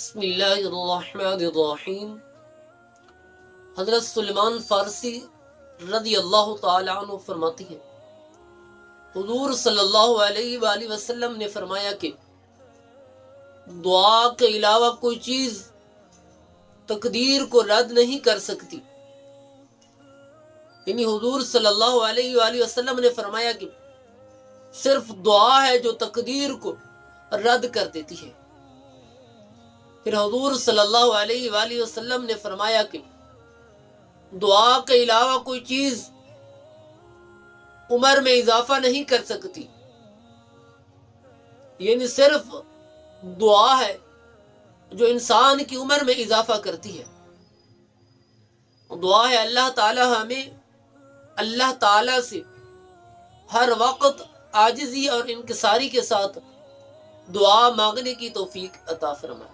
بسم اللہ الرحمن الرحیم۔ حضرت سلیمان فارسی رضی اللہ تعالی عنہ فرماتی ہیں، حضور صلی اللہ علیہ وآلہ وسلم نے فرمایا کہ دعا کے علاوہ کوئی چیز تقدیر کو رد نہیں کر سکتی۔ یعنی حضور صلی اللہ علیہ وآلہ وسلم نے فرمایا کہ صرف دعا ہے جو تقدیر کو رد کر دیتی ہے۔ پھر حضور صلی اللہ علیہ وآلہ وسلم نے فرمایا کہ دعا کے علاوہ کوئی چیز عمر میں اضافہ نہیں کر سکتی، یعنی صرف دعا ہے جو انسان کی عمر میں اضافہ کرتی ہے۔ دعا ہے اللہ تعالی ہمیں اللہ تعالی سے ہر وقت عاجزی اور انکساری کے ساتھ دعا مانگنے کی توفیق عطا فرمائے۔